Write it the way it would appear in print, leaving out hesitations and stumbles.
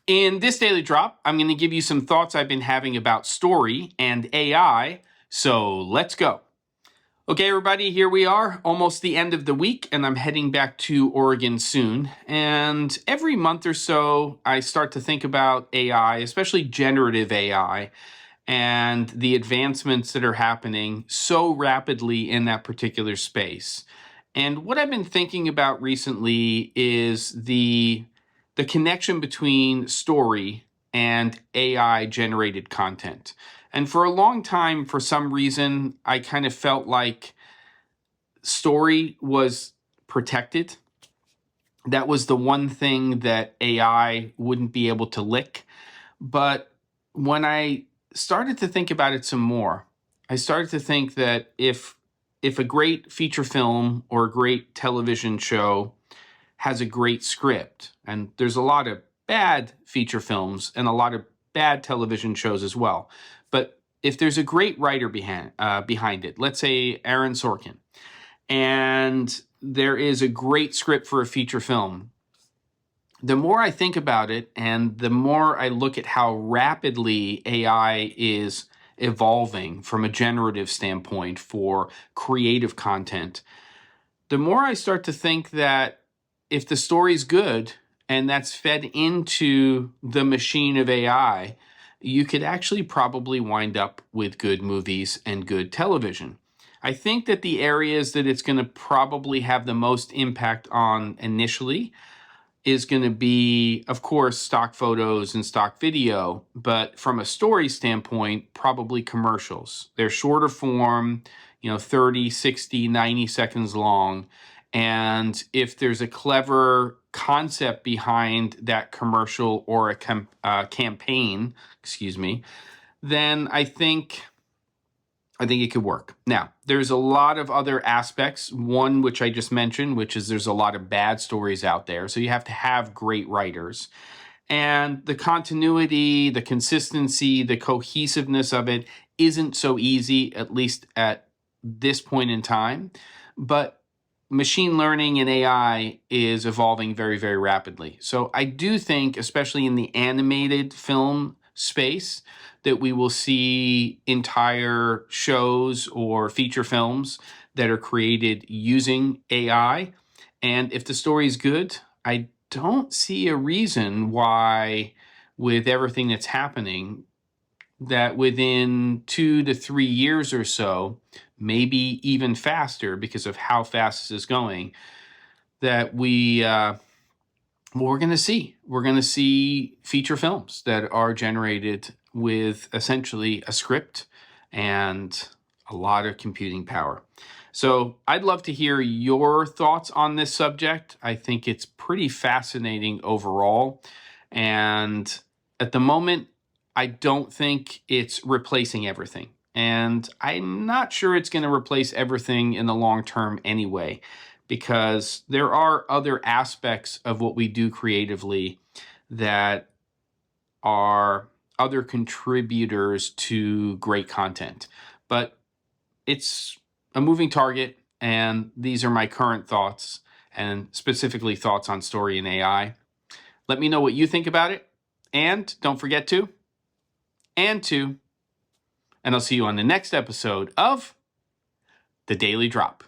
In this Daily Drop, I'm going to give you some thoughts I've been having about story and AI, so let's go. Okay, everybody, here we are, almost the end of the week, and I'm heading back to Oregon soon. And every month or so, I start to think about AI, especially generative AI, and the advancements that are happening so rapidly in that particular space. And what I've been thinking about recently is the connection between story and AI generated content. And for a long time, for some reason, I kind of felt like story was protected. That was the one thing that AI wouldn't be able to lick. But when I started to think about it some more, I started to think that if a great feature film or a great television show has a great script, and there's a lot of bad feature films and a lot of bad television shows as well, but if there's a great writer behind it, let's say Aaron Sorkin, and there is a great script for a feature film, the more I think about it and the more I look at how rapidly AI is evolving from a generative standpoint for creative content, the more I start to think that if the story's good and that's fed into the machine of AI, you could actually probably wind up with good movies and good television. I think that the areas that it's going to probably have the most impact on initially is going to be, of course, stock photos and stock video, but from a story standpoint, probably commercials. They're shorter form, 30, 60, 90 seconds long. And if there's a clever concept behind that commercial or a campaign, then I think it could work. Now, there's a lot of other aspects. One, which I just mentioned, which is there's a lot of bad stories out there. So you have to have great writers. And the continuity, the consistency, the cohesiveness of it isn't so easy, at least at this point in time. But machine learning and AI is evolving very, very rapidly. So I do think, especially in the animated film space, that we will see entire shows or feature films that are created using AI. And if the story is good, I don't see a reason why, with everything that's happening, that within 2 to 3 years or so, maybe even faster because of how fast this is going, that we're going to see feature films that are generated with essentially a script and a lot of computing power. So I'd love to hear your thoughts on this subject. I think it's pretty fascinating overall. And at the moment, I don't think it's replacing everything. And I'm not sure it's going to replace everything in the long term anyway, because there are other aspects of what we do creatively that are other contributors to great content. But it's a moving target, and these are my current thoughts, and specifically thoughts on story and AI. Let me know what you think about it, and don't forget to, and I'll see you on the next episode of The Daily Drop.